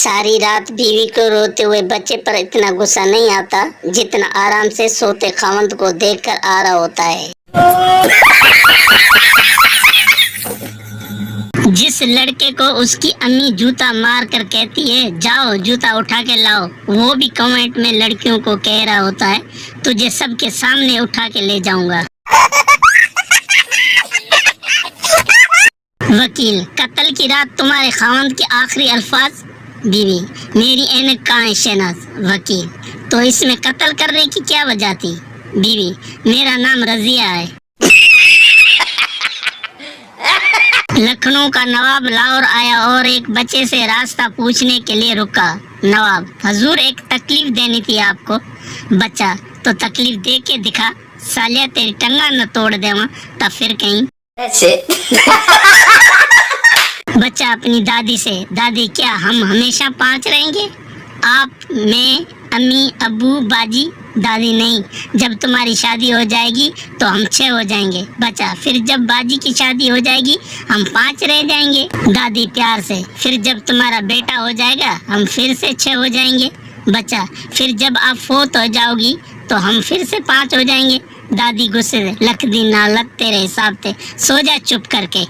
सारी रात बीवी को रोते हुए बच्चे पर इतना गुस्सा नहीं आता जितना आराम से सोते खावंद को देखकर आ रहा होता है। जिस लड़के को उसकी अम्मी जूता मार कर कहती है जाओ जूता उठा के लाओ, वो भी कमेंट में लड़कियों को कह रहा होता है तुझे सबके सामने उठा के ले जाऊंगा। वकील, कत्ल की रात तुम्हारे खावंद के आखिरी अल्फाज। बीवी, मेरी ऐनक कहाँ है शहनाज। वकील, तो इसमें कत्ल करने की क्या वजह थी। बीवी, मेरा नाम रजिया है। लखनऊ का नवाब लाहौर आया और एक बच्चे से रास्ता पूछने के लिए रुका। नवाब, हजूर एक तकलीफ देनी थी आपको। बच्चा, तो तकलीफ दे के दिखा, सालिया तेरी टंगा न तोड़ देवा तब फिर कहीं ऐसे। बच्चा अपनी दादी से, दादी क्या हम हमेशा 5 रहेंगे, आप, मैं, अम्मी, अब्बू, बाजी। दादी नहीं, जब तुम्हारी शादी हो जाएगी तो हम 6 हो जाएंगे। बच्चा, फिर जब बाजी की शादी हो जाएगी हम 5 रह जाएंगे। दादी प्यार से, फिर जब तुम्हारा बेटा हो जाएगा हम फिर से 6 हो जाएंगे। बच्चा, फिर जब आप फोत हो जाओगी तो हम फिर से 5 हो जाएंगे। दादी गुस्से से, लख दी ना लत तेरे हिसाब से, सो जा चुप करके।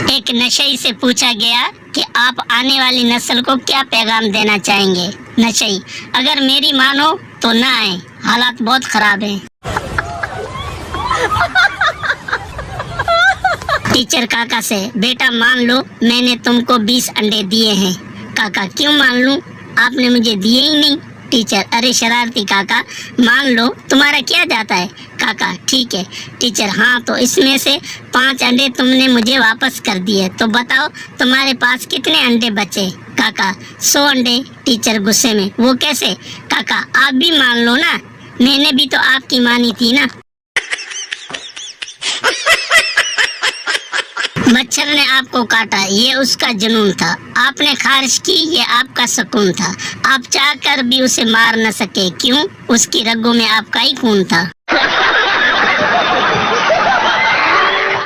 एक नशई से पूछा गया कि आप आने वाली नस्ल को क्या पैगाम देना चाहेंगे। नशई, अगर मेरी मानो तो ना आए, हालात बहुत खराब हैं। टीचर काका से, बेटा मान लो मैंने तुमको 20 अंडे दिए हैं। काका, क्यों मान लूं, आपने मुझे दिए ही नहीं। टीचर, अरे शरारती काका, मान लो तुम्हारा क्या जाता है। काका, ठीक है। टीचर, हाँ तो इसमें से 5 अंडे तुमने मुझे वापस कर दिए, तो बताओ तुम्हारे पास कितने अंडे बचे। काका, 100 अंडे। टीचर गुस्से में, वो कैसे। काका, आप भी मान लो ना, मैंने भी तो आपकी मानी थी ना। मच्छर ने आपको काटा, ये उसका जुनून था। आपने खारिश की, ये आपका सुकून था। आप चाह कर भी उसे मार न सके, क्यों, उसकी रगों में आपका ही खून था।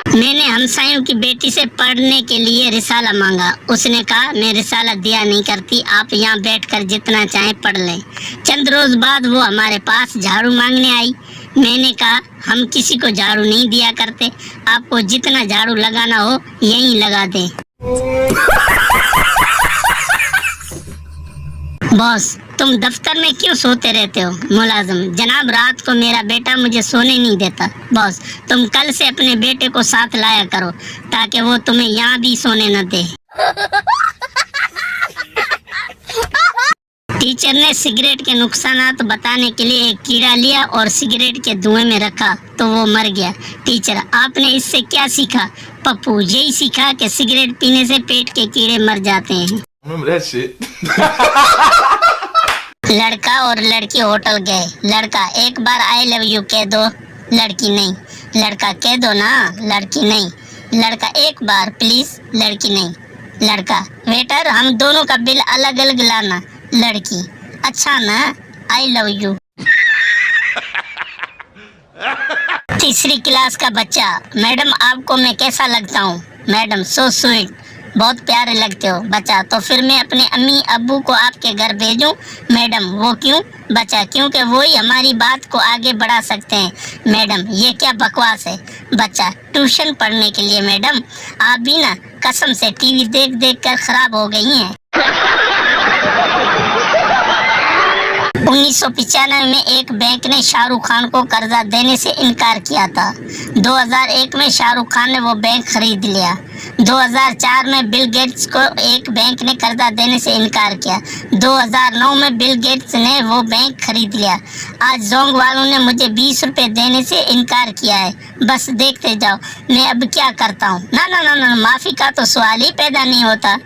मैंने हमसायों की बेटी से पढ़ने के लिए रिसाला मांगा, उसने कहा मैं रिसाला दिया नहीं करती, आप यहाँ बैठकर जितना चाहे पढ़ लें। चंद रोज बाद वो हमारे पास झाड़ू मांगने आई। मैंने कहा हम किसी को झाड़ू नहीं दिया करते, आपको जितना झाड़ू लगाना हो यहीं लगा दें। बॉस, तुम दफ्तर में क्यों सोते रहते हो। मुलाजिम, जनाब रात को मेरा बेटा मुझे सोने नहीं देता। बॉस, तुम कल से अपने बेटे को साथ लाया करो ताकि वो तुम्हें यहाँ भी सोने न दे। टीचर ने सिगरेट के नुकसानात बताने के लिए एक कीड़ा लिया और सिगरेट के धुएं में रखा तो वो मर गया। टीचर, आपने इससे क्या सीखा। पप्पू, यही सीखा कि सिगरेट पीने से पेट के कीड़े मर जाते हैं। लड़का और लड़की होटल गए। लड़का, एक बार आई लव यू कह दो। लड़की, नहीं। लड़का, कह दो ना। लड़की, नहीं। लड़का, एक बार प्लीज। लड़की, नहीं। लड़का, वेटर हम दोनों का बिल अलग अलग लाना। लड़की, अच्छा ना, आई लव यू। तीसरी क्लास का बच्चा, मैडम आपको मैं कैसा लगता हूँ। मैडम, सो स्वीट, बहुत प्यारे लगते हो। बच्चा, तो फिर मैं अपने अम्मी अब्बू को आपके घर भेजूं। मैडम, वो क्यों। बच्चा, क्योंकि वो ही हमारी बात को आगे बढ़ा सकते हैं। मैडम, ये क्या बकवास है। बच्चा, ट्यूशन पढ़ने के लिए। मैडम, आप भी ना कसम से टीवी देख देख कर खराब हो गई हैं। 1995 में एक बैंक ने शाहरुख खान को कर्जा देने से इनकार किया था। 2001 में शाहरुख खान ने वो बैंक खरीद लिया। 2004 में बिल गेट्स को एक बैंक ने कर्जा देने से इनकार किया। 2009 में बिल गेट्स ने वो बैंक खरीद लिया। आज जोंग वालों ने मुझे 20 रुपए देने से इनकार किया है। बस देखते जाओ मैं अब क्या करता हूँ। ना ना ना ना, माफी का तो सवाल ही पैदा नहीं होता।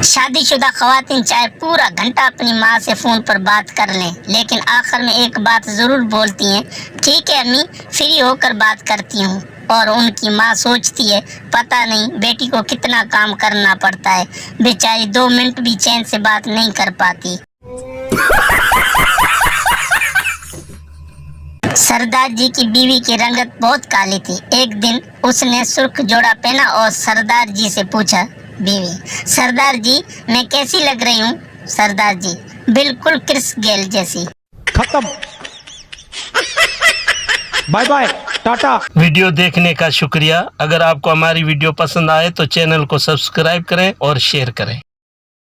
शादीशुदा खवातीन चाहे पूरा घंटा अपनी माँ से फोन पर बात कर लें, लेकिन आखिर में एक बात जरूर बोलती हैं, ठीक है अम्मी, फ्री होकर बात करती हूँ। और उनकी माँ सोचती है पता नहीं बेटी को कितना काम करना पड़ता है, बेचारी 2 मिनट भी चैन से बात नहीं कर पाती। सरदार जी की बीवी की रंगत बहुत काली थी। एक दिन उसने सुर्ख जोड़ा पहना और सरदार जी से पूछा, बीवी, सरदार जी मैं कैसी लग रही हूँ? सरदार जी, बिल्कुल क्रिस गेल जैसी। खत्म, बाय बाय, टाटा। वीडियो देखने का शुक्रिया। अगर आपको हमारी वीडियो पसंद आए तो चैनल को सब्सक्राइब करें और शेयर करें।